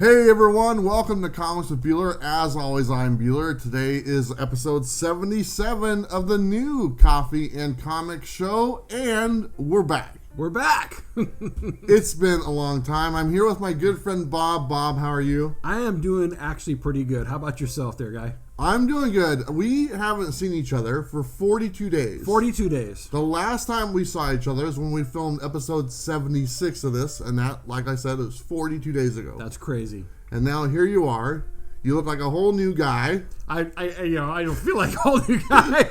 Hey everyone, welcome to Comics with Bueller. As always, I'm Bueller. Today is episode 77 of the new Coffee and Comic Show, and we're back. We're back. It's been a long time. I'm here with my good friend Bob. Bob, how are you? I am doing actually pretty good. How about yourself there, guy? I'm doing good. We haven't seen each other for 42 days. 42 days. The last time we saw each other is when we filmed episode 76 of this, and that, like I said, it was 42 days ago. That's crazy. And now here you are. You look like a whole new guy. I don't feel like a whole new guy.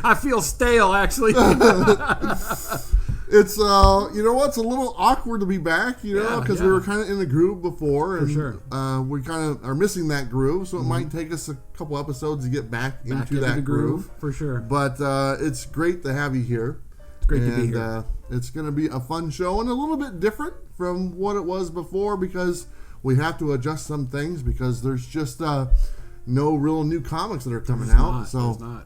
I feel stale, actually. It's, you know what? It's a little awkward to be back, because we were kind of in a groove before. And, For sure. We kind of are missing that groove, so it might take us a couple episodes to get back into that groove. For sure. But it's great to have you here. It's great to be here. It's going to be a fun show and a little bit different from what it was before because we have to adjust some things because there's just no real new comics that are coming out. So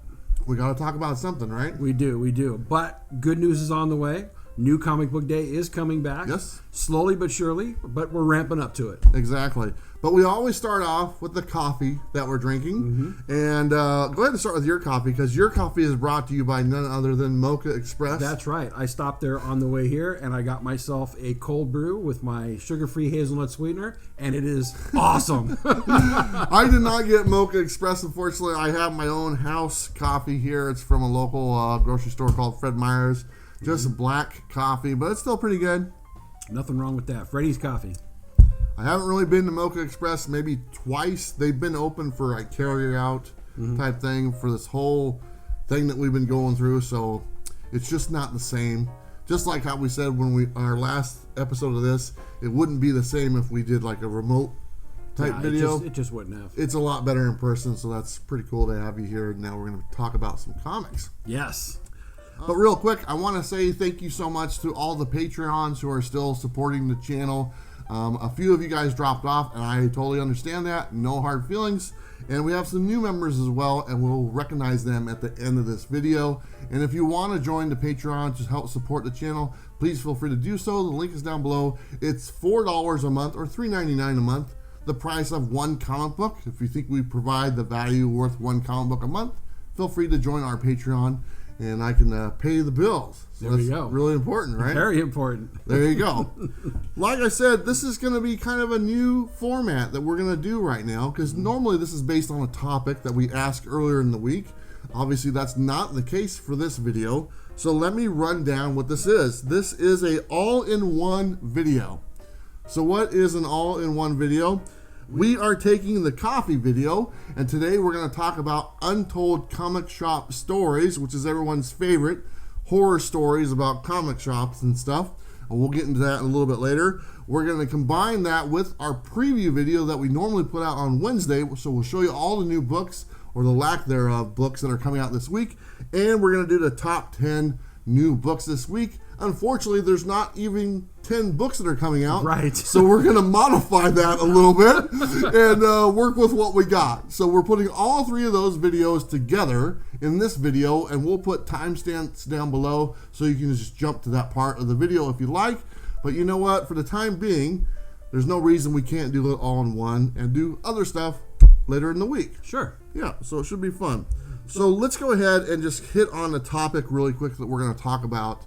we got to talk about something, right? We do. But good news is on the way. New Comic Book Day is coming back. Yes. Slowly but surely, but we're ramping up to it. Exactly. But we always start off with the coffee that we're drinking. Mm-hmm. And go ahead and start with your coffee because your coffee is brought to you by none other than Mocha Express. That's right. I stopped there on the way here and I got myself a cold brew with my sugar-free hazelnut sweetener, and it is awesome. I did not get Mocha Express, unfortunately. I have my own house coffee here. It's from a local grocery store called Fred Meyer's. Just black coffee, but it's still pretty good. Nothing wrong with that. Freddy's Coffee. I haven't really been to Mocha Express maybe twice. They've been open for like carry out type thing for this whole thing that we've been going through, so it's just not the same. Just like how we said when our last episode of this, it wouldn't be the same if we did like a remote type video. It just wouldn't have. It's a lot better in person, so that's pretty cool to have you here. Now we're going to talk about some comics. Yes. But real quick, I want to say thank you so much to all the Patreons who are still supporting the channel. A few of you guys dropped off, and I totally understand that. No hard feelings. And we have some new members as well, and we'll recognize them at the end of this video. And if you want to join the Patreon to help support the channel, please feel free to do so. The link is down below. It's $4 a month or $3.99 a month, the price of one comic book. If you think we provide the value worth one comic book a month, feel free to join our Patreon. And I can pay the bills. So there you go. Really important, right? Very important. There you go. Like I said, this is going to be kind of a new format that we're going to do right now because normally this is based on a topic that we asked earlier in the week. Obviously, that's not the case for this video. So let me run down what this is. This is a all-in-one video. So what is an all-in-one video? We are taking the coffee video, and today we're going to talk about Untold comic shop stories, which is everyone's favorite, horror stories about comic shops and stuff. And we'll get into that a little bit later. We're going to combine that with our preview video that we normally put out on Wednesday. So we'll show you all the new books, or the lack thereof, books that are coming out this week. And we're going to do the top 10 new books this week. Unfortunately, there's not even 10 books that are coming out. Right. So we're going to modify that a little bit and work with what we got. So we're putting all three of those videos together in this video, and we'll put timestamps down below so you can just jump to that part of the video if you like. But you know what? For the time being, there's no reason we can't do it all in one and do other stuff later in the week. Sure. Yeah, so it should be fun. So let's go ahead and just hit on the topic really quick that we're going to talk about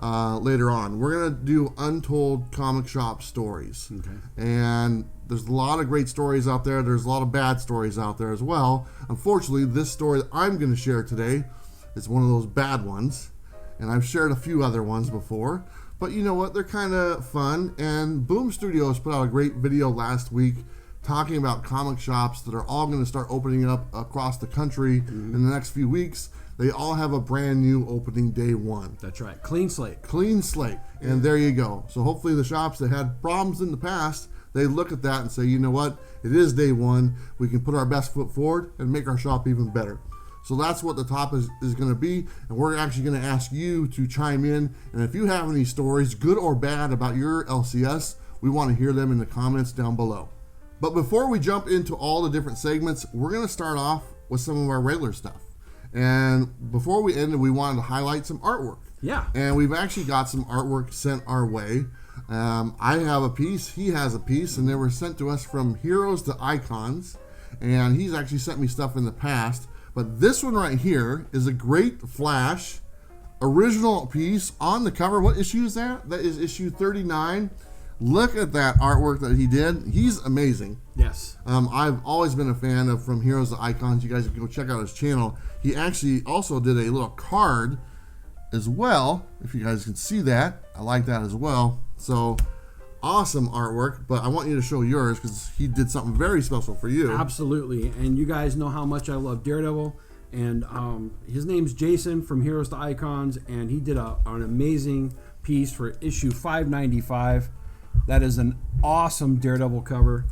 later on. We're going to do Untold comic shop stories. Okay. And there's a lot of great stories out there. There's a lot of bad stories out there as well. Unfortunately, this story that I'm going to share today is one of those bad ones. And I've shared a few other ones before. But you know what? They're kind of fun. And Boom Studios put out a great video last week talking about comic shops that are all going to start opening up across the country in the next few weeks. They all have a brand new opening day one. That's right. Clean slate. Clean slate. And there you go. So hopefully the shops that had problems in the past, they look at that and say, you know what? It is day one. We can put our best foot forward and make our shop even better. So that's what the top is going to be. And we're actually going to ask you to chime in. And if you have any stories, good or bad, about your LCS, we want to hear them in the comments down below. But before we jump into all the different segments, we're going to start off with some of our regular stuff. And before we ended, we wanted to highlight some artwork. Yeah. And we've actually got some artwork sent our way. I have a piece, he has a piece, and they were sent to us from Heroes to Icons, and he's actually sent me stuff in the past. But this one right here is a great Flash original piece on the cover. What issue is that? That is issue 39. Look at that artwork that he did. He's amazing. Yes. I've always been a fan of From Heroes to Icons. You guys can go check out his channel. He actually also did a little card as well, if you guys can see that. I like that as well. So awesome artwork, but I want you to show yours because he did something very special for you. Absolutely. And you guys know how much I love Daredevil. And his name's Jason from Heroes to Icons, and he did an amazing piece for issue 595. That is an awesome Daredevil cover.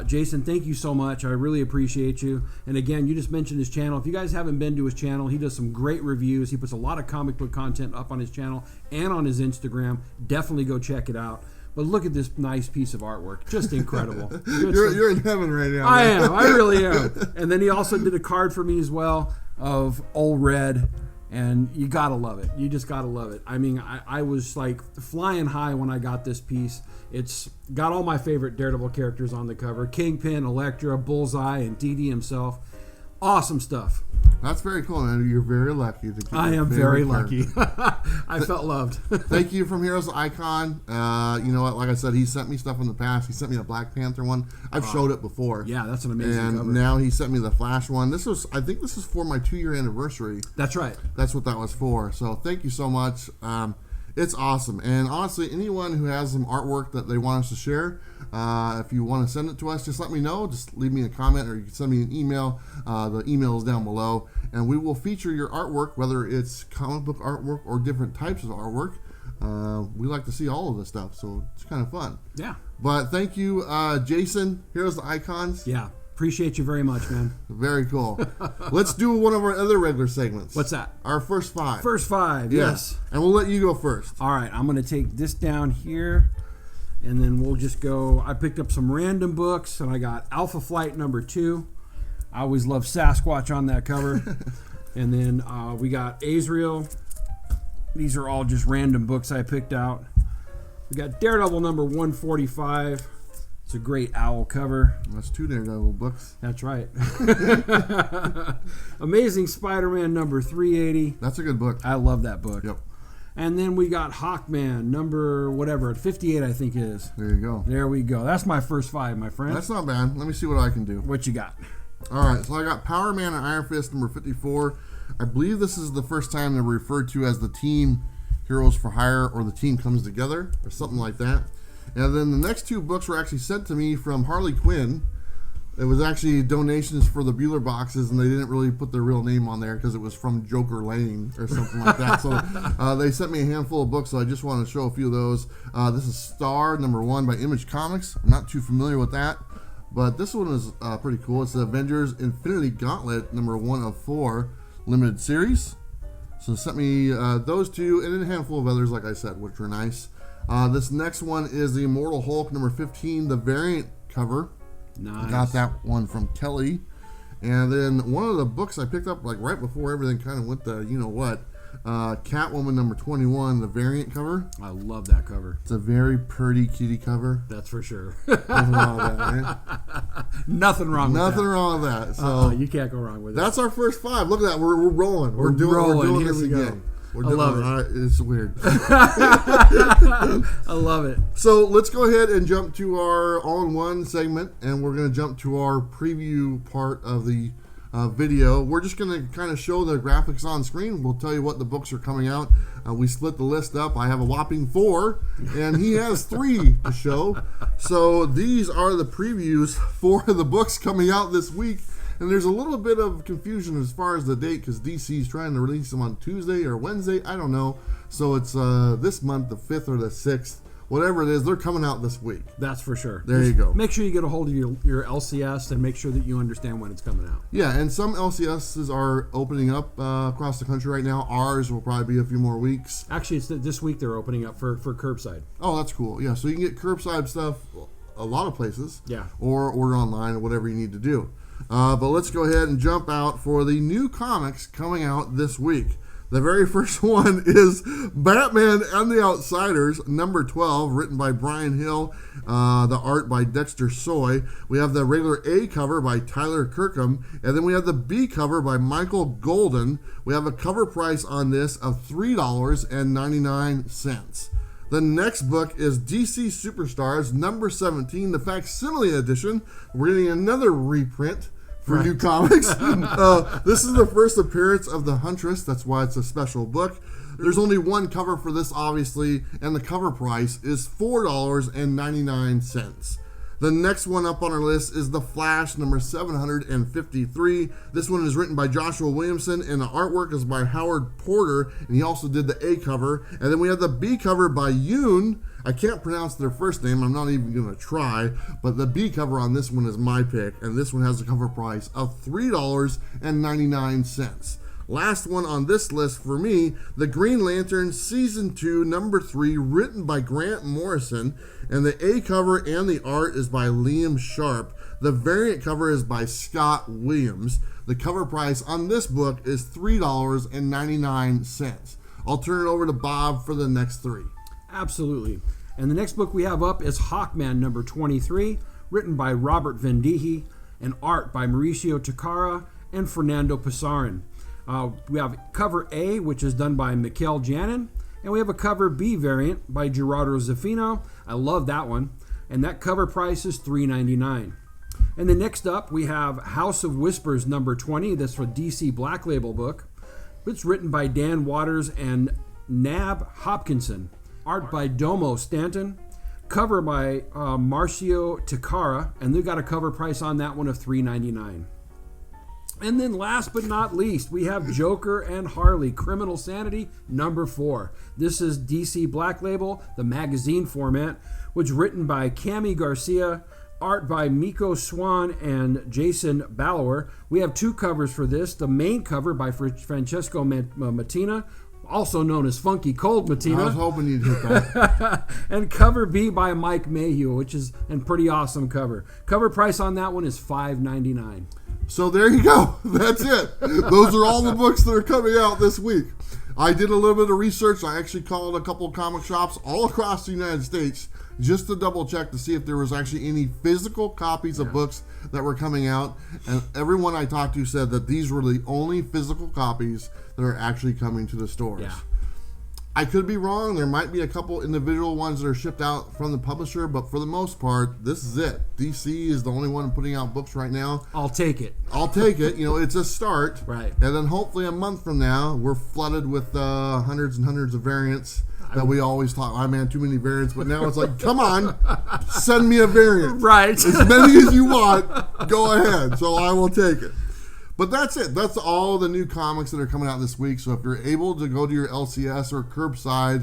Jason, thank you so much. I really appreciate you. And again, you just mentioned his channel. If you guys haven't been to his channel, he does some great reviews. He puts a lot of comic book content up on his channel and on his Instagram. Definitely go check it out. But look at this nice piece of artwork. Just incredible. You're in heaven right now. I am. I really am. And then he also did a card for me as well of Old Red. And you gotta love it. You just gotta love it. I mean, I was like flying high when I got this piece. It's got all my favorite Daredevil characters on the cover: Kingpin, Elektra, Bullseye, and DD himself. Awesome stuff. That's very cool, man. You're very lucky. I am very lucky. I felt loved. Thank you from Heroes to Icon. You know what? Like I said, he sent me stuff in the past. He sent me a Black Panther one. I've showed it before. Yeah, that's an amazing and cover. Now he sent me the Flash one. I think this is for my 2-year anniversary. That's right. That's what that was for. So thank you so much. It's awesome. And honestly, anyone who has some artwork that they want us to share, if you want to send it to us, just let me know. Just leave me a comment, or you can send me an email. The email is down below. And we will feature your artwork, whether it's comic book artwork or different types of artwork. We like to see all of this stuff, so it's kind of fun. Yeah. But thank you, Jason. Here's the Icons. Yeah. Appreciate you very much, man. Very cool. Let's do one of our other regular segments. What's that? Our first 5. First 5, yes. And we'll let you go first. All right, I'm going to take this down here, and then we'll just go. I picked up some random books, and I got Alpha Flight number 2. I always love Sasquatch on that cover. And then we got Azrael. These are all just random books I picked out. We got Daredevil number 145. It's a great owl cover. That's 2 Daredevil books. That's right. Amazing Spider-Man number 380. That's a good book. I love that book. Yep. And then we got Hawkman number whatever, 58 I think it is. There you go. There we go. That's my first 5, my friend. That's not bad. Let me see what I can do. What you got? All right, so I got Power Man and Iron Fist number 54. I believe this is the first time they're referred to as the Team Heroes for Hire, or the team comes together, or something like that. And then the next 2 books were actually sent to me from Harley Quinn. It was actually donations for the Bueller boxes, and they didn't really put their real name on there because it was from Joker Lane or something like that. So they sent me a handful of books, so I just wanted to show a few of those. This is Star number 1 by Image Comics. I'm not too familiar with that, but this one is pretty cool. It's the Avengers Infinity Gauntlet number 1 of 4 limited series. So sent me those 2, and then a handful of others, like I said, which were nice. This next one is the Immortal Hulk number 15, the variant cover. Nice. Got that one from Kelly. And then one of the books I picked up like right before everything kind of went to you know what, Catwoman number 21, the variant cover. I love that cover. It's a very pretty kitty cover. That's for sure. Nothing wrong with that, man. Nothing wrong with that. Nothing wrong with that. So you can't go wrong with it. that's our first 5. Look at that. We're rolling. We're doing Here this we go. again. We're I love it. All right, it's weird. I love it. So let's go ahead and jump to our all-in-one segment, and we're going to jump to our preview part of the video. We're just going to kind of show the graphics on screen. We'll tell you what the books are coming out. We split the list up. I have a whopping 4, and he has 3 to show. So these are the previews for the books coming out this week. And there's a little bit of confusion as far as the date because DC is trying to release them on Tuesday or Wednesday. I don't know. So it's this month, the 5th or the 6th. Whatever it is, they're coming out this week. That's for sure. There you go. Make sure you get a hold of your LCS and make sure that you understand when it's coming out. Yeah, and some LCSs are opening up across the country right now. Ours will probably be a few more weeks. Actually, it's this week they're opening up for curbside. Oh, that's cool. Yeah, so you can get curbside stuff a lot of places. Yeah. Or order online or whatever you need to do. But let's go ahead and jump out for the new comics coming out this week. The very first one is Batman and the Outsiders, number 12, written by Brian Hill, the art by Dexter Soy. We have the regular A cover by Tyler Kirkham, and then we have the B cover by Michael Golden. We have a cover price on this of $3.99. The next book is DC Superstars, number 17, the facsimile edition. We're getting another reprint for New Comics. This is the first appearance of the Huntress. That's why it's a special book. There's only one cover for this, obviously, and the cover price is $4.99. The next one up on our list is The Flash, number 753. This one is written by Joshua Williamson, and the artwork is by Howard Porter, and he also did the A cover. And then we have the B cover by Yoon. I can't pronounce their first name. I'm not even going to try. But the B cover on this one is my pick, and this one has a cover price of $3.99. Last one on this list for me, The Green Lantern Season 2, number 3, written by Grant Morrison, and the A cover and the art is by Liam Sharp. The variant cover is by Scott Williams. The cover price on this book is $3.99. I'll turn it over to Bob for the next three. Absolutely. And the next book we have up is Hawkman, number 23, written by Robert Venditti, and art by Mauricio Takara and Fernando Pasarin. We have cover A, which is done by Mikhail Janin, and we have a cover B variant by Gerardo Zaffino. I love that one. And that cover price is $3.99. And then next up, we have House of Whispers, number 20. That's a DC Black Label book. It's written by Dan Waters and Nab Hopkinson. Art by Domo Stanton. Cover by Marcio Takara. And they've got a cover price on that one of $3.99. And then last but not least, we have Joker and Harley, Criminal Sanity, number 4. This is DC Black Label, the magazine format, which is written by Cami Garcia, art by Miko Swan and Jason Ballower. We have 2 covers for this. The main cover by Francesco Mattina, also known as Funky Cold Mattina. I was hoping you'd hit that. And cover B by Mike Mayhew, which is a pretty awesome cover. Cover price on that one is $5.99. So there you go. That's it. Those are all the books that are coming out this week. I did a little bit of research. I actually called a couple of comic shops all across the United States just to double check to see if there was actually any physical copies of books that were coming out. And everyone I talked to said that these were the only physical copies that are actually coming to the stores. Yeah. I could be wrong. There might be a couple individual ones that are shipped out from the publisher, but for the most part, this is it. DC is the only one putting out books right now. I'll take it. You know, it's a start. Right. And then hopefully a month from now, we're flooded with hundreds and hundreds of variants that we always thought, oh man, too many variants. But now it's like, come on, send me a variant. Right. As many as you want, go ahead. So I will take it. But that's it. That's all the new comics that are coming out this week. So if you're able to go to your LCS or curbside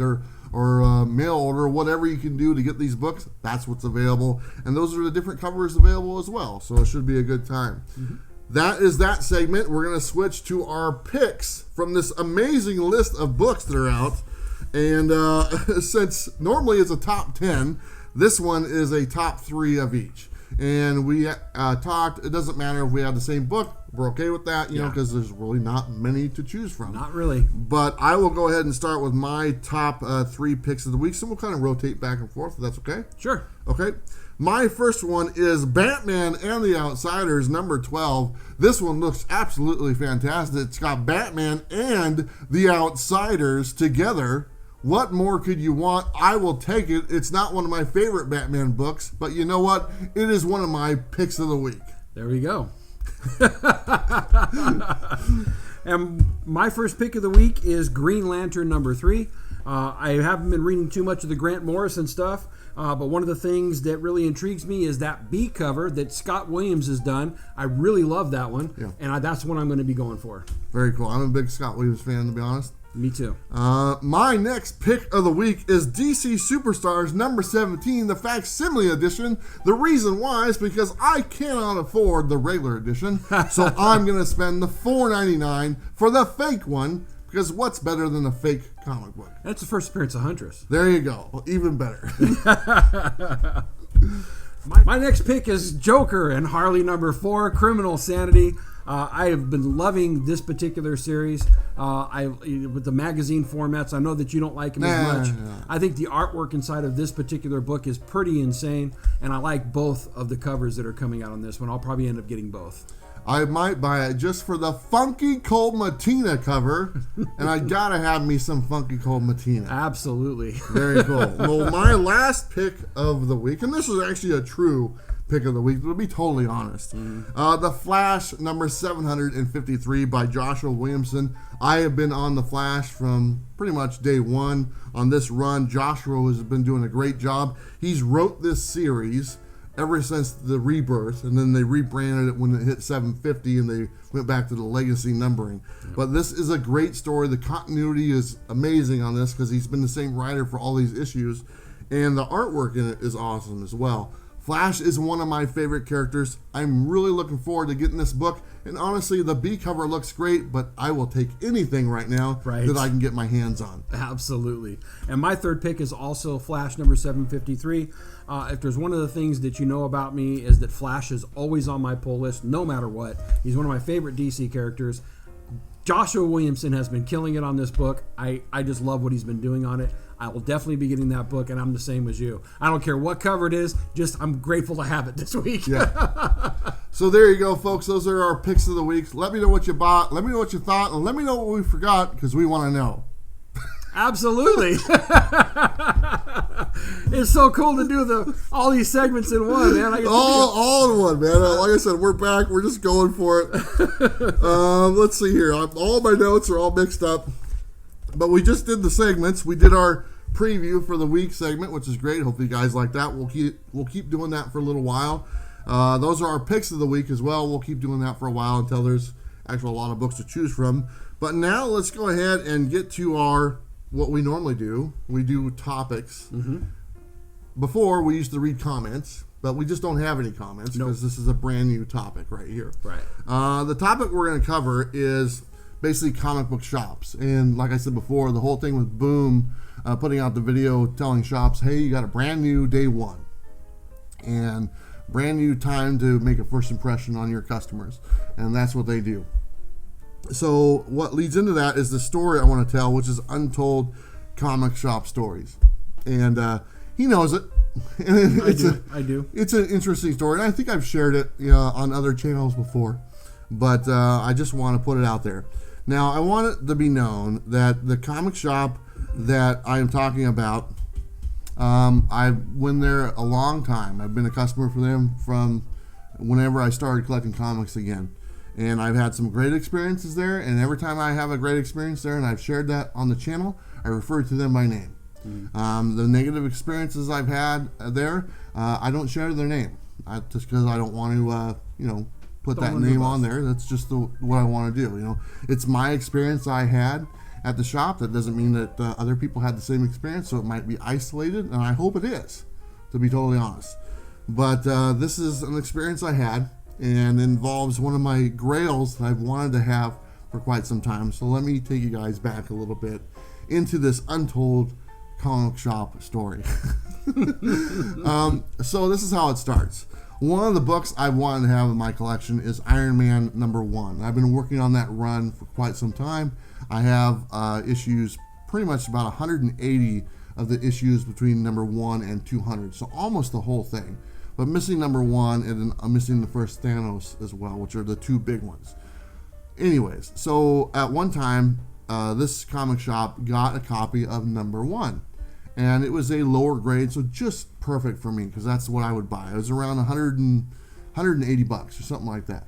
or mail order, whatever you can do to get these books, that's what's available. And those are the different covers available as well. So it should be a good time. Mm-hmm. That is that segment. We're going to switch to our picks from this amazing list of books that are out. And since normally it's a top 10, this one is a top 3 of each. And we talked, it doesn't matter if we have the same book. We're okay with that, you know, because there's really not many to choose from. Not really. But I will go ahead and start with my top 3 picks of the week. So we'll kind of rotate back and forth, if that's okay. Sure. Okay. My first one is Batman and the Outsiders, number 12. This one looks absolutely fantastic. It's got Batman and the Outsiders together. What more could you want? I will take it. It's not one of my favorite Batman books, but you know what? It is one of my picks of the week. There we go. And my first pick of the week is Green Lantern number 3. I haven't been reading too much of the Grant Morrison stuff, but one of the things that really intrigues me is that B cover that Scott Williams has done. I really love that one, and that's what I'm going to be going for. Very cool. I'm a big Scott Williams fan, to be honest. Me too. My next pick of the week is DC Superstars number 17, the facsimile edition. The reason why is because I cannot afford the regular edition, so I'm going to spend the $4.99 for the fake one, because what's better than a fake comic book? That's the first appearance of Huntress. There you go. Even better. My next pick is Joker and Harley number 4, Criminal Sanity. I have been loving this particular series. With the magazine formats, I know that you don't like them as much. I think the artwork inside of this particular book is pretty insane, and I like both of the covers that are coming out on this one. I'll probably end up getting both. I might buy it just for the Funky Cold Matina cover, and I gotta have me some Funky Cold Matina. Absolutely. Very cool. Well, my last pick of the week, and this is actually a true pick of the week, to be totally honest. The Flash number 753 by Joshua Williamson. I have been on The Flash from pretty much day one on this run. Joshua has been doing a great job. He's wrote this series ever since the rebirth, and then they rebranded it when it hit 750 and they went back to the legacy numbering. But this is a great story. The continuity is amazing on this because he's been the same writer for all these issues, and the artwork in it is awesome as well. Flash is one of my favorite characters. I'm really looking forward to getting this book, and honestly, the B cover looks great, but I will take anything right now that I can get my hands on. Absolutely. And my third pick is also Flash number 753. If there's one of the things that you know about me is that Flash is always on my pull list, no matter what. He's one of my favorite DC characters. Joshua Williamson has been killing it on this book. I just love what he's been doing on it. I will definitely be getting that book, and I'm the same as you. I don't care what cover it is, just I'm grateful to have it this week. Yeah. So there you go, folks. Those are our picks of the week. Let me know what you bought. Let me know what you thought, and let me know what we forgot, because we want to know. Absolutely. It's so cool to do all these segments in one, man. All in one, man. Like I said, we're back. We're just going for it. Let's see here. All my notes are all mixed up. But we just did the segments. We did our preview for the week segment, which is great. Hopefully you guys like that. We'll keep doing that for a little while. Those are our picks of the week as well. We'll keep doing that for a while until there's actually a lot of books to choose from. But now let's go ahead and get to what we normally do. We do topics. Mm-hmm. Before, we used to read comments, but we just don't have any comments because this is a brand new topic right here. Right. The topic we're going to cover is basically comic book shops. And like I said before, the whole thing with Boom putting out the video telling shops, hey, you got a brand new day one and brand new time to make a first impression on your customers. And that's what they do. So what leads into that is the story I want to tell, which is Untold Comic Shop Stories. And he knows it. And I do. It's an interesting story. And I think I've shared it on other channels before. But I just want to put it out there. Now, I want it to be known that the comic shop that I am talking about, I've been there a long time. I've been a customer for them from whenever I started collecting comics again. And I've had some great experiences there. And every time I have a great experience there, and I've shared that on the channel, I refer to them by name. Mm-hmm. The negative experiences I've had there, I don't share their name. Just because I don't want to, put that name on there. That's just what I want to do. It's my experience I had at the shop. That doesn't mean that other people had the same experience, so it might be isolated, and I hope it is, to be totally honest. But this is an experience I had, and involves one of my grails that I've wanted to have for quite some time. So let me take you guys back a little bit into this Untold comic shop story. So this is how it starts. One of the books I wanted to have in my collection is Iron Man number 1. I've been working on that run for quite some time. I have issues, pretty much about 180 of the issues between number 1 and 200. So almost the whole thing. But missing number 1 and I'm missing the first Thanos as well, which are the two big ones. Anyways, so at one time, this comic shop got a copy of number 1. And it was a lower grade, so just perfect for me, because that's what I would buy. It was around 180 bucks or something like that.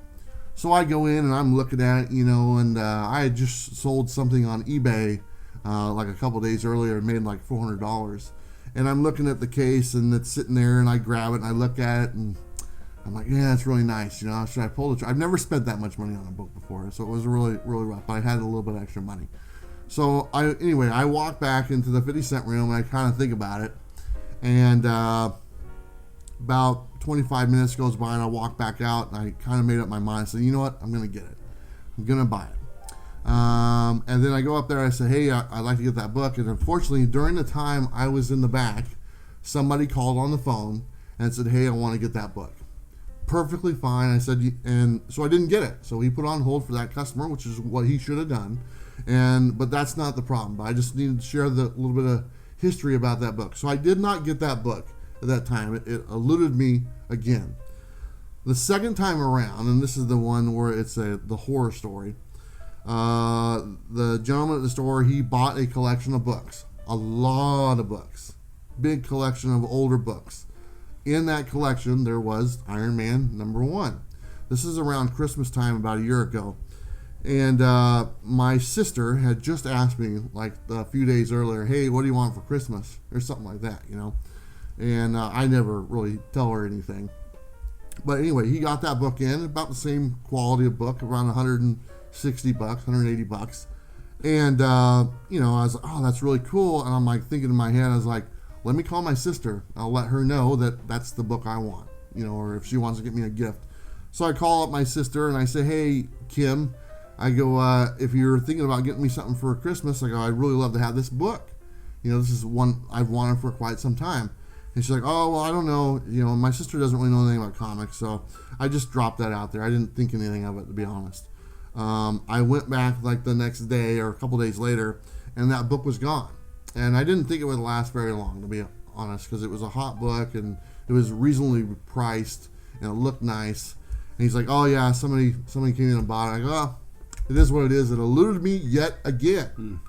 So I go in and I'm looking at it, and I had just sold something on eBay like a couple days earlier and made like $400. And I'm looking at the case and it's sitting there and I grab it and I look at it and I'm like, yeah, it's really nice. Should I pull the trigger? I've never spent that much money on a book before, so it was really, really rough. But I had a little bit of extra money. So I walk back into the 50-cent room and I kind of think about it. And about 25 minutes goes by and I walk back out and I kind of made up my mind. I said, you know what? I'm going to get it. I'm going to buy it. And then I go up there and I say, hey, I'd like to get that book. And unfortunately, during the time I was in the back, somebody called on the phone and said, hey, I want to get that book. perfectly fine. I said, and so I didn't get it. So he put on hold for that customer, which is what he should have done. But that's not the problem. But I just needed to share the little bit of history about that book. So I did not get that book at that time. It eluded me again. The second time around, and this is the one where it's the horror story. The gentleman at the store, he bought a collection of books, a lot of books, big collection of older books. In that collection, there was Iron Man #1. This is around Christmas time about a year ago. And my sister had just asked me, like a few days earlier, hey, what do you want for Christmas? Or something like that, you know. And I never really tell her anything. But anyway, he got that book in, about the same quality of book, around $160, $180. And, I was like, oh, that's really cool. And I'm like thinking in my head, I was like, let me call my sister. I'll let her know that that's the book I want, or if she wants to get me a gift. So I call up my sister and I say, hey, Kim, I go, if you're thinking about getting me something for Christmas, I go, I'd really love to have this book. This is one I've wanted for quite some time. And she's like, oh, well, I don't know. My sister doesn't really know anything about comics, so I just dropped that out there. I didn't think anything of it, to be honest. I went back like the next day or a couple days later, and that book was gone. And I didn't think it would last very long, to be honest, because it was a hot book, and it was reasonably priced, and it looked nice. And he's like, oh, yeah, somebody came in and bought it. I go, oh, it is what it is. It eluded me yet again.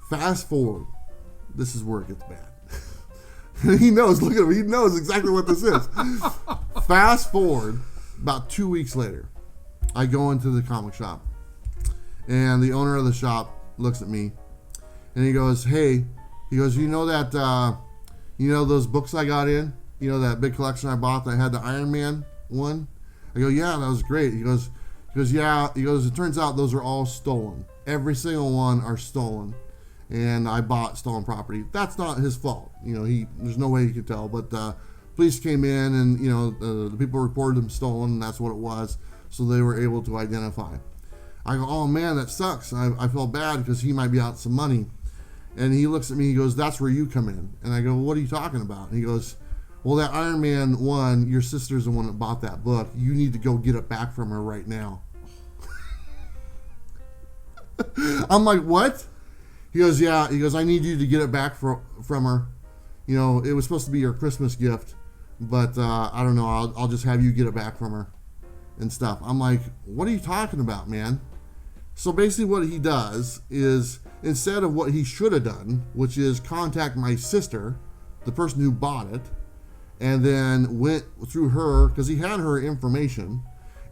Fast forward. This is where it gets bad. He knows, look at him, he knows exactly what this is. Fast forward, about 2 weeks later, I go into the comic shop, and the owner of the shop looks at me, and he goes, hey, you know that, those books I got in, that big collection I bought that had the Iron Man one? I go, yeah, that was great. He goes, yeah, it turns out those are all stolen. Every single one are stolen. And I bought stolen property. That's not his fault. There's no way he could tell. But police came in, and the people reported them stolen, and that's what it was. So they were able to identify. I go, oh man, that sucks. I felt bad because he might be out some money. And he looks at me. He goes, that's where you come in. And I go, well, what are you talking about? And he goes, well, that Iron Man 1, your sister's the one that bought that book. You need to go get it back from her right now. I'm like, what? He goes, yeah. He goes, I need you to get it back from her. It was supposed to be your Christmas gift, but I don't know. I'll just have you get it back from her and stuff. I'm like, what are you talking about, man? So basically what he does is, instead of what he should have done, which is contact my sister, the person who bought it, and then went through her, because he had her information,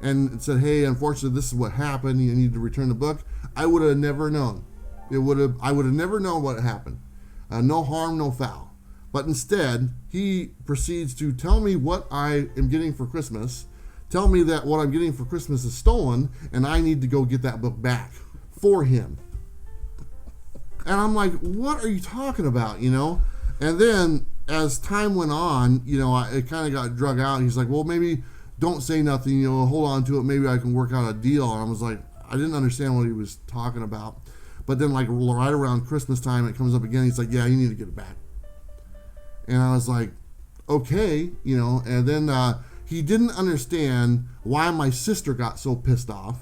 and said, hey, unfortunately, this is what happened. You need to return the book. I would have never known. I would have never known what happened. No harm, no foul. But instead, he proceeds to tell me what I am getting for Christmas, tell me that what I'm getting for Christmas is stolen, and I need to go get that book back for him. And I'm like, what are you talking about, And then, as time went on, it kind of got drug out. He's like, well, maybe don't say nothing, hold on to it. Maybe I can work out a deal. And I was like, I didn't understand what he was talking about. But then, like, right around Christmas time, it comes up again. He's like, yeah, you need to get it back. And I was like, okay, And then he didn't understand why my sister got so pissed off,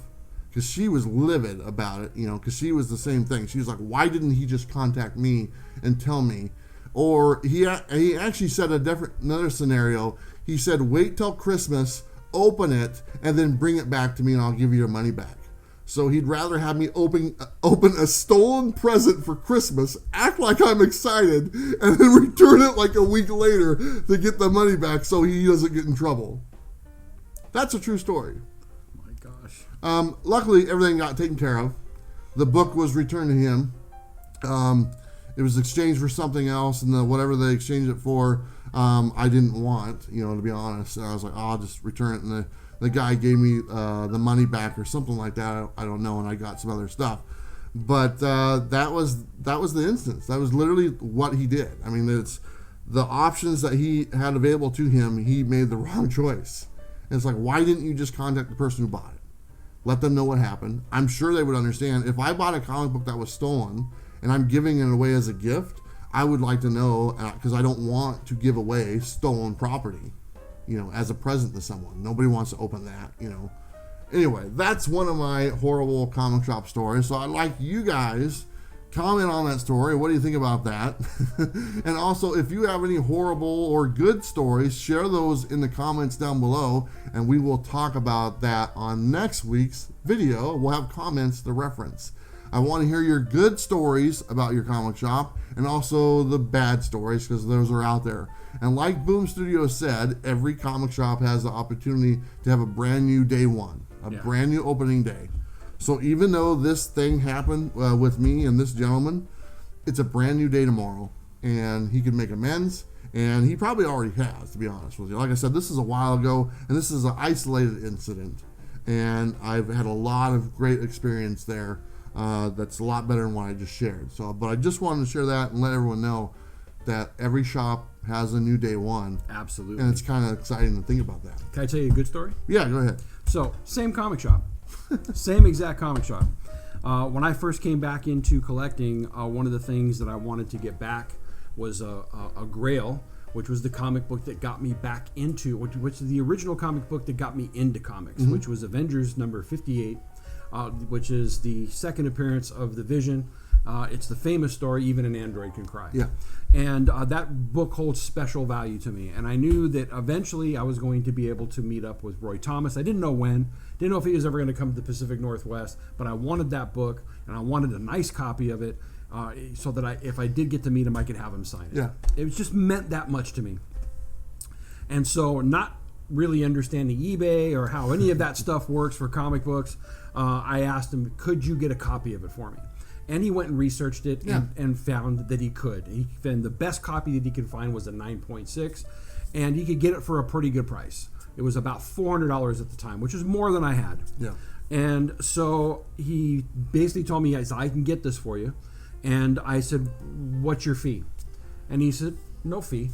because she was livid about it, because she was the same thing. She was like, why didn't he just contact me and tell me? Or he actually said another scenario. He said, wait till Christmas, open it, and then bring it back to me, and I'll give you your money back. So he'd rather have me open a stolen present for Christmas, act like I'm excited, and then return it like a week later to get the money back so he doesn't get in trouble. That's a true story. Oh my gosh. Luckily, everything got taken care of. The book was returned to him. It was exchanged for something else, and whatever they exchanged it for, I didn't want, to be honest. And I was like, oh, I'll just return it, and the guy gave me the money back or something like that. I don't know, and I got some other stuff. But that was the instance. That was literally what he did. I mean, it's the options that he had available to him. He made the wrong choice. And it's like, why didn't you just contact the person who bought it? Let them know what happened. I'm sure they would understand. If I bought a comic book that was stolen and I'm giving it away as a gift, I would like to know, because I don't want to give away stolen property. as a present to someone. Nobody wants to open that, Anyway, that's one of my horrible comic shop stories. So I'd like you guys comment on that story. What do you think about that? And also, if you have any horrible or good stories, share those in the comments down below, and we will talk about that on next week's video. We'll have comments to reference. I want to hear your good stories about your comic shop and also the bad stories, because those are out there. And like Boom Studios said, every comic shop has the opportunity to have a brand new day one, brand new opening day. So even though this thing happened with me and this gentleman, it's a brand new day tomorrow, and he can make amends, and he probably already has, to be honest with you. Like I said, this is a while ago, and this is an isolated incident, and I've had a lot of great experience there. That's a lot better than what I just shared. But I just wanted to share that and let everyone know that every shop has a new day one. Absolutely. And it's kind of exciting to think about that. Can I tell you a good story? Yeah, go ahead. So, same comic shop. Same exact comic shop. When I first came back into collecting, one of the things that I wanted to get back was a Grail, which was the comic book that got me back into, which is the original comic book that got me into comics, which was Avengers number 58, which is the second appearance of the Vision. It's the famous story, Even an Android Can Cry. Yeah. And that book holds special value to me. And I knew that eventually I was going to be able to meet up with Roy Thomas. I didn't know when. Didn't know if he was ever going to come to the Pacific Northwest. But I wanted that book, and I wanted a nice copy of it so that if I did get to meet him, I could have him sign it. Yeah. It just meant that much to me. And so not really understanding eBay or how any of that stuff works for comic books, I asked him, could you get a copy of it for me? And he went and researched it and found that he could. And the best copy that he could find was a 9.6, and he could get it for a pretty good price. It was about $400 at the time, which is more than I had. Yeah. And so he basically told me, I can get this for you. And I said, what's your fee? And he said, no fee.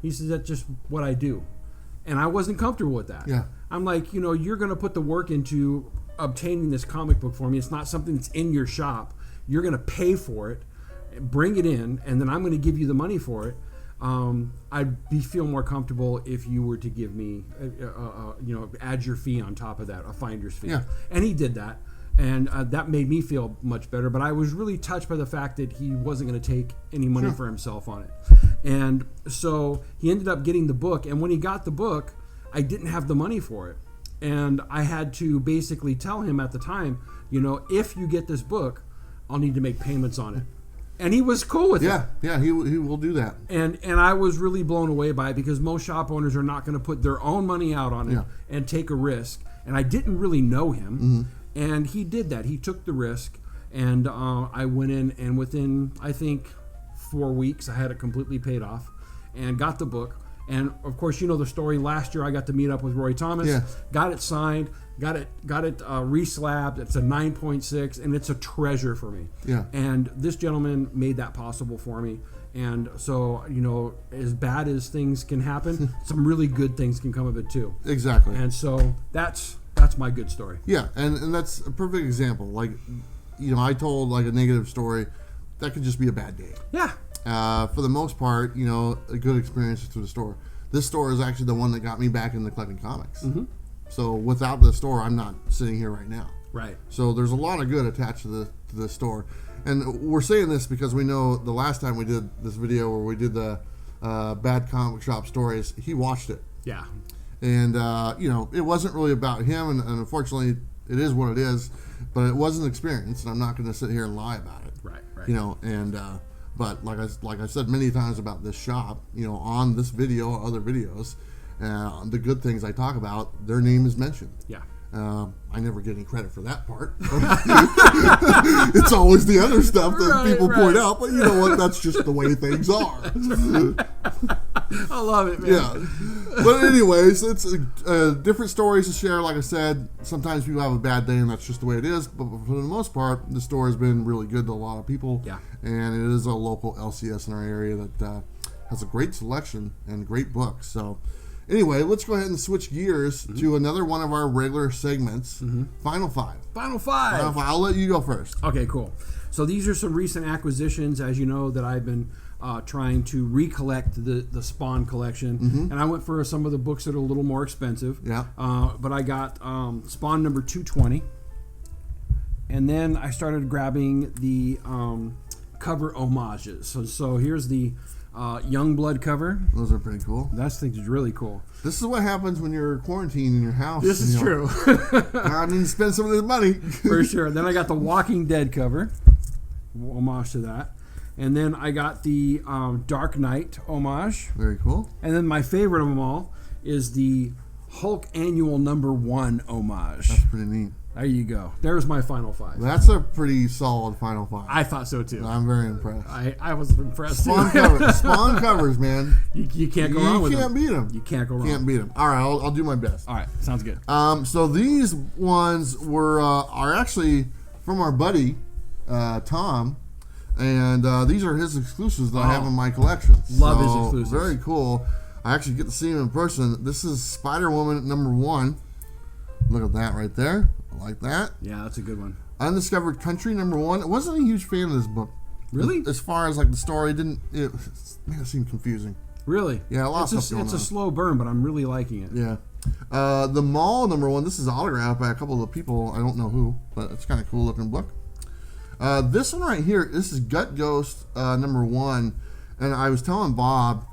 He said, that's just what I do. And I wasn't comfortable with that. Yeah. I'm like, you're going to put the work into obtaining this comic book for me. It's not something that's in your shop. You're going to pay for it, bring it in, and then I'm going to give you the money for it. I'd feel more comfortable if you were to give me, add your fee on top of that, a finder's fee. Yeah. And he did that, and that made me feel much better. But I was really touched by the fact that he wasn't going to take any money for himself on it. And so he ended up getting the book, and when he got the book, I didn't have the money for it. And I had to basically tell him at the time, if you get this book, I'll need to make payments on it. And he was cool with it. Yeah, he will do that. And I was really blown away by it, because most shop owners are not going to put their own money out on it and take a risk. And I didn't really know him. And he did that. He took the risk. And I went in, and within, I think, 4 weeks, I had it completely paid off and got the book. And of course, the story. Last year, I got to meet up with Roy Thomas. Yeah. Got it signed. Got it reslabbed. It's a 9.6, and it's a treasure for me. Yeah. And this gentleman made that possible for me. And so, as bad as things can happen, some really good things can come of it too. Exactly. And so that's my good story. Yeah, and that's a perfect example. Like, I told like a negative story. That could just be a bad day. Yeah. For the most part, a good experience through the store. This store is actually the one that got me back into collecting comics. Mm-hmm. So without the store, I'm not sitting here right now. Right. So there's a lot of good attached to the store. And we're saying this because we know the last time we did this video where we did the bad comic shop stories, he watched it. Yeah. And, it wasn't really about him. And unfortunately, it is what it is. But it was an experience. And I'm not going to sit here and lie about it. Right. But like I said many times about this shop, on this video or other videos, the good things I talk about, their name is mentioned. Yeah. I never get any credit for that part. It's always the other stuff that people point out, but you know what? That's just the way things are. I love it, man. Yeah. But anyways, it's different stories to share. Like I said, sometimes people have a bad day, and that's just the way it is. But for the most part, the store has been really good to a lot of people. Yeah. And it is a local LCS in our area that has a great selection and great books. So anyway, let's go ahead and switch gears to another one of our regular segments, Final Five. Final Five. I'll let you go first. Okay, cool. So these are some recent acquisitions, as you know, that I've been trying to recollect the Spawn collection, and I went for some of the books that are a little more expensive. Yeah. But I got Spawn number 220, and then I started grabbing the cover homages. So here's the Youngblood cover. Those are pretty cool. That thing's really cool. This is what happens when you're quarantined in your house. This is true. I need to spend some of this money. For sure. Then I got the Walking Dead cover, homage to that. And then I got the Dark Knight homage. Very cool. And then my favorite of them all is the Hulk Annual #1 homage. That's pretty neat. There you go. There's my final 5. That's a pretty solid final 5. I thought so too. I'm very impressed. I was impressed Spawn too. covers. Spawn covers, man. You can't go wrong with them. You can't beat them. You can't go wrong. Can't beat them. All right, I'll do my best. All right, sounds good. So these ones are actually from our buddy Tom, and these are his exclusives that I have in my collection. Love his exclusives. Very cool. I actually get to see him in person. This is Spider-Woman #1. Look at that right there. I like that. Yeah, that's a good one. Undiscovered Country #1. I wasn't a huge fan of this book. Really? As far as like the story, it made it seem confusing. Really? Yeah, a lot of stuff going It's on. a slow burn, but I'm really liking it. Yeah. The Mall #1. This is autographed by a couple of the people. I don't know who, but it's kind of cool looking book. This one right here. This is Gut Ghost #1, and I was telling Bob,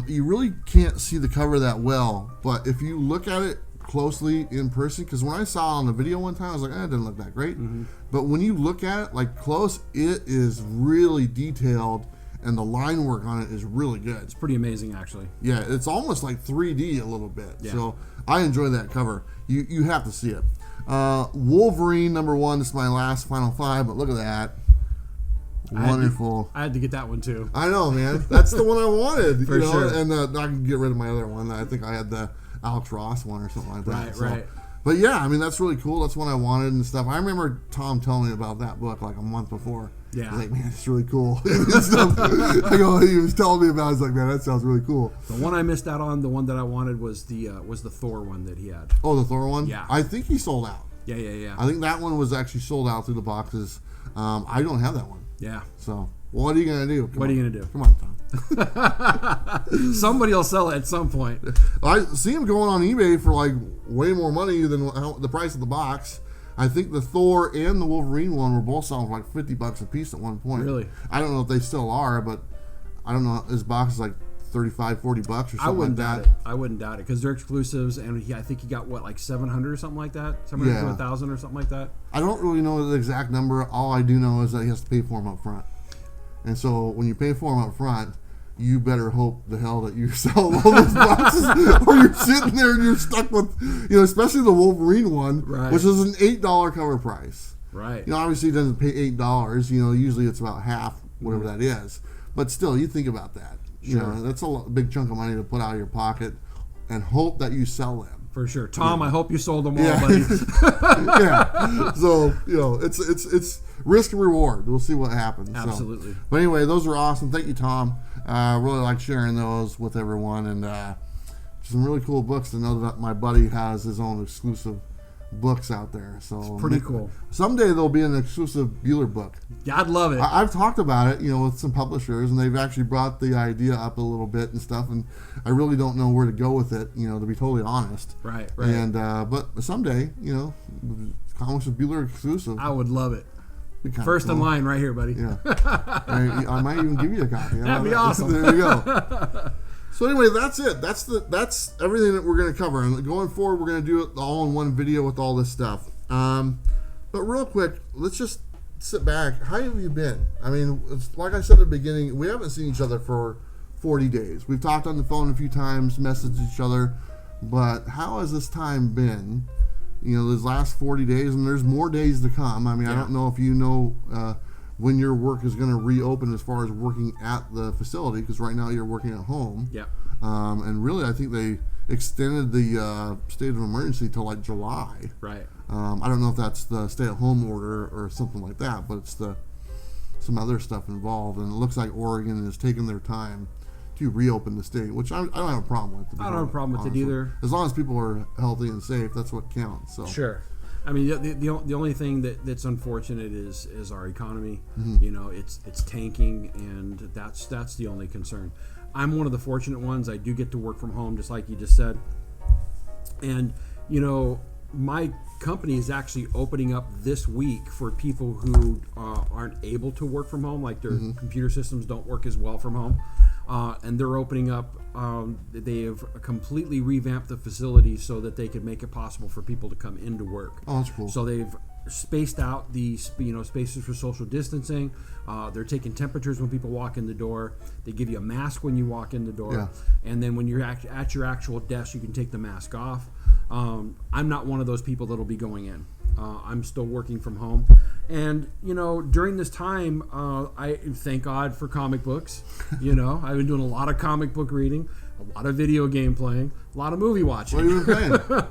you really can't see the cover that well, but if you look at it closely in person, because when I saw it on the video one time, I was like, it didn't look that great. But when you look at it like close, it is really detailed, and the line work on it is really good. It's pretty amazing, actually. Yeah, it's almost like 3D a little bit. Yeah. So I enjoy that cover. You have to see it. Wolverine #1. This is my last final 5, but look at that. Wonderful. I had to get that one too. I know, man. That's the one I wanted. For sure. And I can get rid of my other one. I think I had the Alex Ross one or something like that. Right. But yeah, I mean, that's really cool. That's one I wanted and stuff. I remember Tom telling me about that book like a month before. Yeah. He's like, man, it's really cool. I go, he was telling me about it. I was like, man, that sounds really cool. The one I missed out on, the one that I wanted was the Thor one that he had. Oh, the Thor one? Yeah. I think he sold out. Yeah. I think that one was actually sold out through the boxes. I don't have that one. Yeah. So, what are you going to do? What are you going to do? Come on, Tom. Somebody will sell it at some point. I see him going on eBay for like way more money than the price of the box. I think the Thor and the Wolverine one were both selling for like $50 a piece at one point. Really? I don't know if they still are, but I don't know. His box is like $35, $40 or something I wouldn't like doubt that. it. I wouldn't doubt it because they're exclusives, and I think he got like 700 or something like that, 700 to 1,000 or something like that. I don't really know the exact number. All I do know is that he has to pay for them up front. And so when you pay for them up front, you better hope the hell that you sell all those boxes, or you're sitting there and you're stuck with, especially the Wolverine one, right, which is an $8 cover price. Right. Obviously, it doesn't pay $8. Usually it's about half, whatever that is. But still, you think about that. Sure. That's a big chunk of money to put out of your pocket, and hope that you sell them. For sure, Tom. I hope you sold them all, buddy. Yeah. So it's risk and reward. We'll see what happens. Absolutely. So. But anyway, those are awesome. Thank you, Tom. Really like sharing those with everyone, and some really cool books to know that my buddy has his own exclusive books out there. So it's pretty cool. Someday there'll be an exclusive Bueller book. Yeah, I'd love it. I've talked about it, with some publishers, and they've actually brought the idea up a little bit and stuff. And I really don't know where to go with it, to be totally honest. Right. And but someday, comics with Bueller exclusive. I would love it. First in line, right here, buddy. Yeah. I might even give you a copy. That'd be awesome. There you go. So anyway, that's it. That's everything that we're going to cover. And going forward, we're going to do it all in one video with all this stuff. But real quick, let's just sit back. How have you been? I mean, like I said at the beginning, we haven't seen each other for 40 days. We've talked on the phone a few times, messaged each other. But how has this time been? These last 40 days, and there's more days to come. I mean, I don't know if you know when your work is going to reopen as far as working at the facility, because right now you're working at home. Yeah. And really, I think they extended the state of emergency till like July. Right. I don't know if that's the stay-at-home order or something like that, but it's some other stuff involved, and it looks like Oregon is taking their time to reopen the state, which I don't have a problem with. I don't have a problem with it either. As long as people are healthy and safe, that's what counts. So. Sure. I mean, the only thing that's unfortunate is our economy. You know, it's tanking, and that's the only concern. I'm one of the fortunate ones. I do get to work from home, just like you just said. And, you know, my company is actually opening up this week for people who aren't able to work from home, like their computer systems don't work as well from home. And they're opening up, they have completely revamped the facility so that they can make it possible for people to come into work. Oh, that's cool. So they've spaced out the spaces for social distancing. They're taking temperatures when people walk in the door. They give you a mask when you walk in the door. Yeah. And then when you're at your actual desk, you can take the mask off. I'm not one of those people that'll be going in. I'm still working from home. And, you know, during this time, I thank God for comic books. You know, I've been doing a lot of comic book reading, a lot of video game playing, a lot of movie watching. What have you been playing?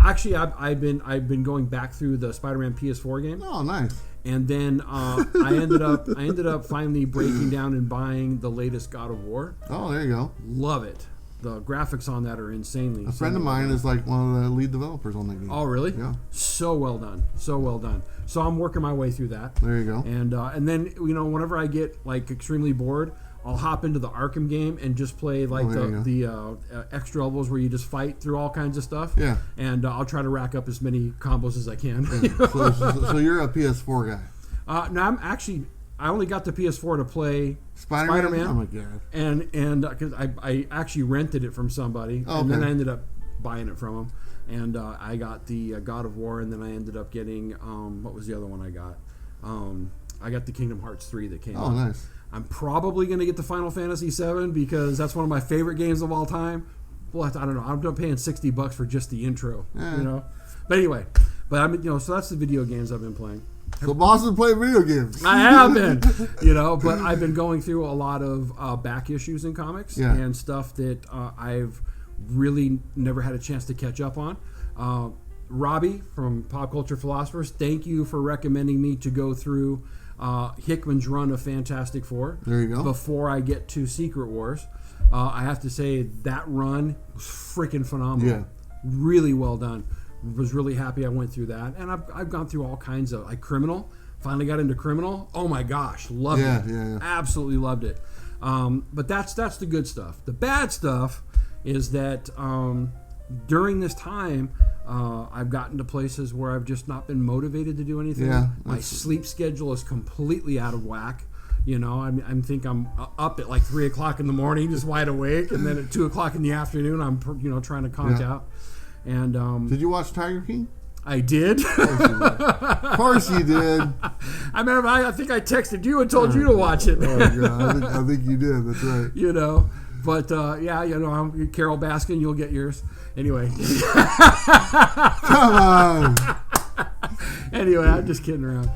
Actually, I've been going back through the Spider-Man PS4 game. Oh, nice. And then I ended up finally breaking down and buying the latest God of War. Oh, there you go. Love it. The graphics on that are insanely. A friend of mine is like one of the lead developers on that game. Oh, really? Yeah. So well done. So well done. So I'm working my way through that. There you go. And then, you know, whenever I get like extremely bored, I'll hop into the Arkham game and just play like the extra levels where you just fight through all kinds of stuff. Yeah. And I'll try to rack up as many combos as I can. Yeah. So you're a PS4 guy. No, I only got the PS4 to play Spider-Man. Oh my god! And because I actually rented it from somebody, and then I ended up buying it from him. And I got the God of War, and then I ended up getting what was the other one I got? I got the Kingdom Hearts 3 that came out. Oh, nice. I'm probably going to get the Final Fantasy 7 because that's one of my favorite games of all time. Well, I don't know. I'm paying $60 for just the intro, you know. But anyway, so that's the video games I've been playing. So Boston played video games. I have been, you know, but I've been going through a lot of back issues in comics and stuff that I've really never had a chance to catch up on. Robbie from Pop Culture Philosophers, thank you for recommending me to go through Hickman's run of Fantastic Four. There you go. Before I get to Secret Wars. I have to say that run was freaking phenomenal. Yeah. Really well done. Was really happy I went through that. And I've gone through all kinds of, like Criminal. Finally got into Criminal. Oh my gosh, loved it. Yeah. Absolutely loved it. But that's the good stuff. The bad stuff is that during this time, I've gotten to places where I've just not been motivated to do anything. Yeah, my sleep schedule is completely out of whack. You know, I think I'm up at like 3 o'clock in the morning, just wide awake, and then at 2 o'clock in the afternoon, I'm trying to conk out. And did you watch Tiger King? I did. Of course you did. I remember. I think I texted you and told you to watch it. Oh God, I think you did. That's right. You know, but yeah, you know, I'm Carol Baskin. You'll get yours anyway. Come on. Anyway, I'm just kidding around.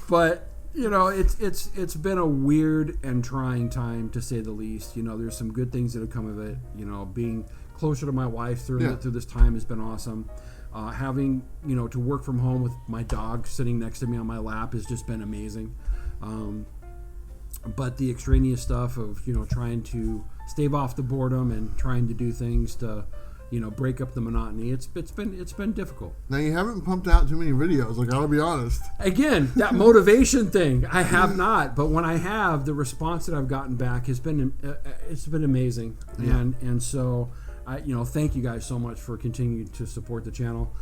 But you know, it's been a weird and trying time to say the least. You know, there's some good things that have come of it. You know, being closer to my wife through this time has been awesome. Having, you know, to work from home with my dog sitting next to me on my lap has just been amazing. But the extraneous stuff of, you know, trying to stave off the boredom and trying to do things to, you know, break up the monotony, it's been difficult. Now you haven't pumped out too many videos, like, I'll be honest. Again, that motivation thing, I have not. But when I have, the response that I've gotten back has been amazing. Yeah. And so thank you guys so much for continuing to support the channel.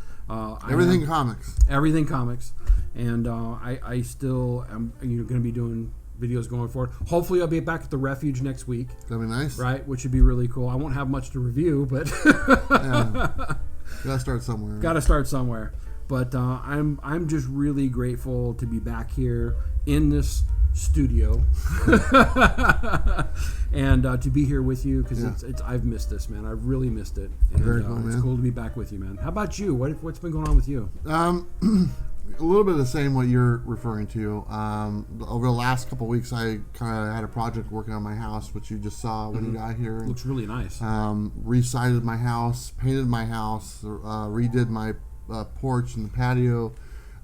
Everything Comics. Everything Comics. And I still am going to be doing videos going forward. Hopefully I'll be back at the Refuge next week. That'd be nice. Right, which would be really cool. I won't have much to review, but gotta start somewhere. Gotta start somewhere. But I'm just really grateful to be back here in this studio and to be here with you because it's I've missed this, man. I've really missed it. And, Very cool, man. It's cool to be back with you, man. How about you? What's been going on with you? A little bit of the same what you're referring to. Over the last couple of weeks, I kind of had a project working on my house, which you just saw when you got here. Looks really nice. Resided my house, painted my house, redid my porch and the patio.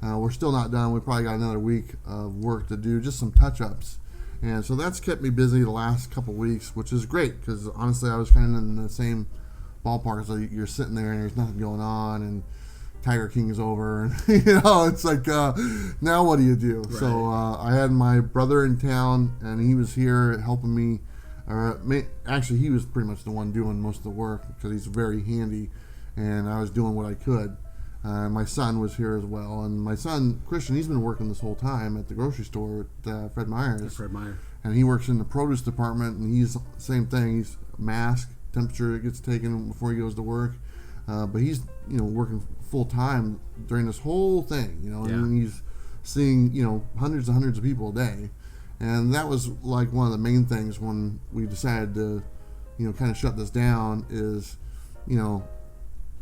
We're still not done. We probably got another week of work to do, just some touch-ups. And so that's kept me busy the last couple of weeks, which is great because honestly, I was kind of in the same ballpark. So you're sitting there and there's nothing going on, and Tiger King is over, and it's like now what do you do? Right. So I had my brother in town, and he was here helping me. Actually, he was pretty much the one doing most of the work because he's very handy, and I was doing what I could. My son was here as well, and my son Christian, he's been working this whole time at the grocery store at Fred Meyer's. Yeah, Fred Meyer. And he works in the produce department, and he's same thing. He's mask, temperature gets taken before he goes to work, but he's working full time during this whole thing. And he's seeing hundreds and hundreds of people a day, and that was like one of the main things when we decided to kind of shut this down is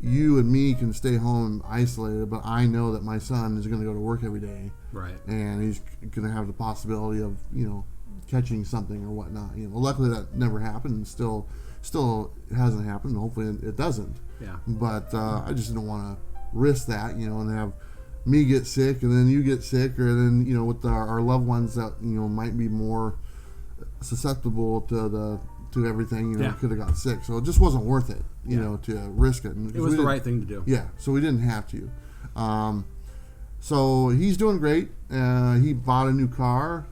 you and me can stay home isolated, but I know that my son is going to go to work every day, right? And he's going to have the possibility of catching something or whatnot. Luckily that never happened, and still hasn't happened. Hopefully it doesn't. Yeah. But I just don't want to risk that, and have me get sick and then you get sick, or then with our loved ones that might be more susceptible to everything. Could have got sick, so it just wasn't worth it. To risk it. It was the right thing to do. Yeah, so we didn't have to. So he's doing great. He bought a new car,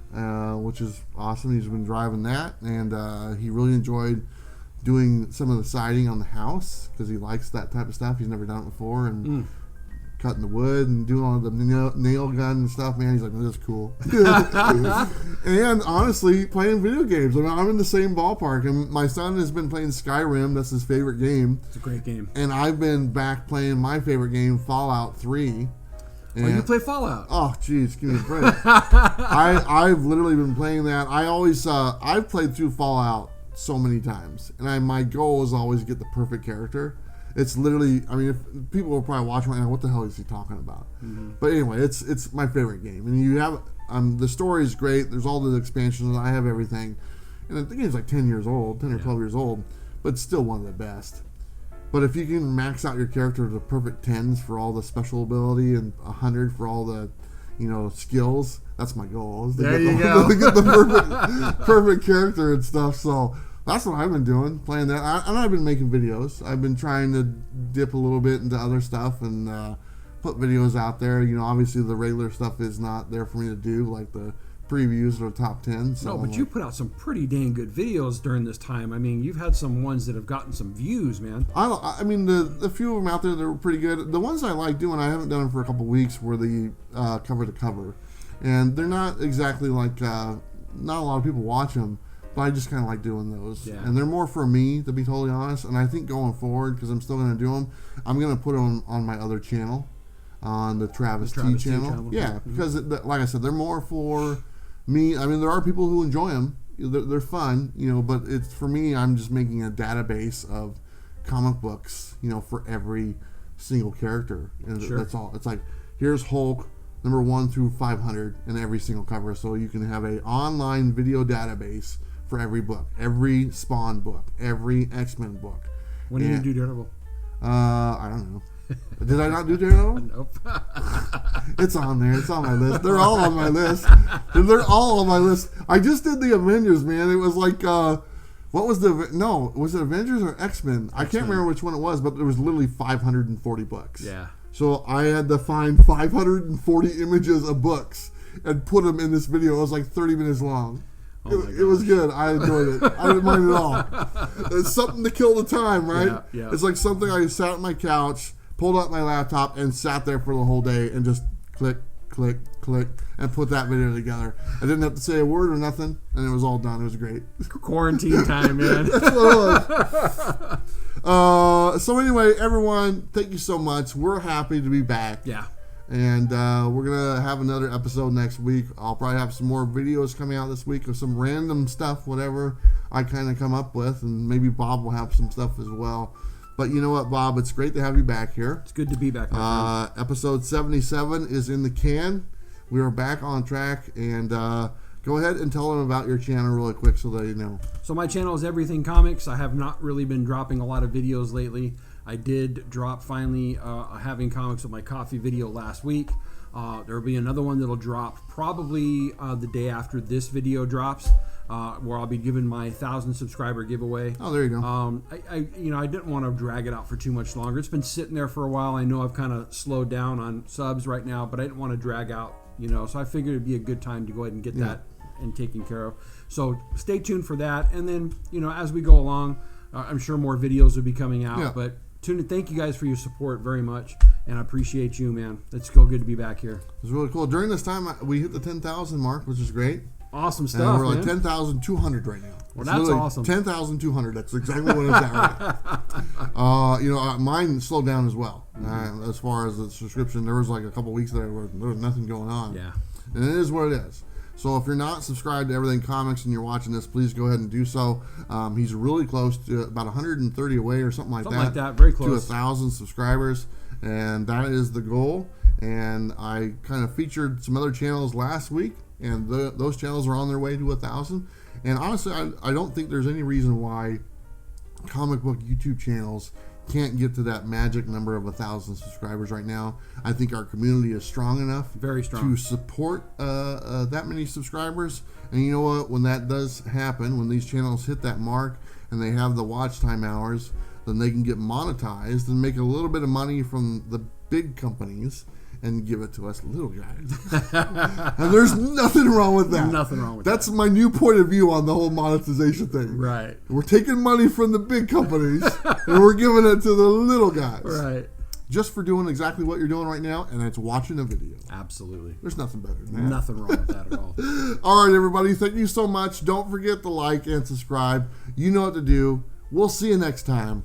which is awesome. He's been driving that, and he really enjoyed doing some of the siding on the house because he likes that type of stuff. He's never done it before, and cutting the wood and doing all the nail gun and stuff. Man, he's like, this is cool. And honestly, playing video games. I mean, I'm in the same ballpark, and my son has been playing Skyrim. That's his favorite game. It's a great game. And I've been back playing my favorite game, Fallout 3. And you play Fallout? Oh, jeez, give me a break. I've literally been playing that. I've played through Fallout so many times, and my goal is always to get the perfect character. It's literally, I mean, if people will probably watch right now, what the hell is he talking about? Mm-hmm. But anyway, it's my favorite game, and you have the story is great. There's all the expansions. I have everything, and the game's like 10 years old, 10 or 12 years old, but it's still one of the best. But if you can max out your character to perfect 10s for all the special ability and 100 for all the, skills, that's my goal. Is to there get you go. To get the perfect character and stuff. So that's what I've been doing, playing that. And I've been making videos. I've been trying to dip a little bit into other stuff and put videos out there. Obviously the regular stuff is not there for me to do, like the previews or top 10. So no, but you put out some pretty dang good videos during this time. I mean, you've had some ones that have gotten some views, man. I mean, the few of them out there that were pretty good. The ones I like doing, I haven't done them for a couple weeks, were the cover to cover. And they're not exactly like, not a lot of people watch them, but I just kind of like doing those. Yeah. And they're more for me, to be totally honest. And I think going forward, because I'm still going to do them, I'm going to put them on my other channel, on the Travis T channel. Yeah, mm-hmm. Because, like I said, they're more for me. I mean, there are people who enjoy them. They're fun, but it's for me, I'm just making a database of comic books, for every single character. And sure. That's all. It's like, here's Hulk, number 1 through 500 in every single cover. So you can have a online video database for every book, every Spawn book, every X-Men book. When do you do Daredevil? I don't know. Did I not do Daredevil? Nope. It's on there. It's on my list. They're all on my list. They're all on my list. I just did the Avengers, man. It was like, what was was it Avengers or X-Men? I can't remember which one it was, but there was literally 540 books. Yeah. So I had to find 540 images of books and put them in this video. It was like 30 minutes long. It was good. I enjoyed it. I didn't mind it at all. It's something to kill the time, right? Yeah. It's like something I sat on my couch, pulled out my laptop, and sat there for the whole day and just click, click, click, and put that video together. I didn't have to say a word or nothing, and it was all done. It was great. Quarantine time, man. That's what it was. So anyway, everyone, thank you so much. We're happy to be back. Yeah. And we're going to have another episode next week. I'll probably have some more videos coming out this week of some random stuff, whatever I kind of come up with. And maybe Bob will have some stuff as well. But you know what, Bob? It's great to have you back here. It's good to be back. Episode 77 is in the can. We are back on track. And go ahead and tell them about your channel really quick so they know. So my channel is Everything Comics. I have not really been dropping a lot of videos lately. I did drop finally Having Comics with my coffee video last week. There will be another one that'll drop probably the day after this video drops, where I'll be giving my 1,000 subscriber giveaway. Oh, there you go. I didn't want to drag it out for too much longer. It's been sitting there for a while. I know I've kind of slowed down on subs right now, but I didn't want to drag out, so I figured it'd be a good time to go ahead and get that and taken care of. So stay tuned for that. And then, as we go along, I'm sure more videos will be coming out. Yeah. But thank you guys for your support very much. And I appreciate you, man. It's so good to be back here. It was really cool. During this time, we hit the 10,000 mark, which is great. Awesome stuff, and we're like man. 10,200 right now. Well, that's awesome. 10,200. That's exactly what it's at right now. Mine slowed down as well. As far as the subscription, there was like a couple weeks there where there was nothing going on. Yeah. And it is what it is. So if you're not subscribed to Everything Comics and you're watching this, please go ahead and do so. He's really close to about 130 away or something like that. Something like that, very close. To 1,000 subscribers. And that is the goal. And I kind of featured some other channels last week, and those channels are on their way to 1,000. And honestly, I don't think there's any reason why comic book YouTube channels can't get to that magic number of 1,000 subscribers right now. I think our community is strong enough, very strong, to support that many subscribers. And you know what? When that does happen, when these channels hit that mark and they have the watch time hours, then they can get monetized and make a little bit of money from the big companies and give it to us little guys. And there's nothing wrong with that. Nothing wrong with that. That's my new point of view on the whole monetization thing. Right. We're taking money from the big companies and we're giving it to the little guys. Right. Just for doing exactly what you're doing right now, and it's watching a video. Absolutely. There's nothing better than that. Nothing wrong with that at all. All right, everybody. Thank you so much. Don't forget to like and subscribe. You know what to do. We'll see you next time.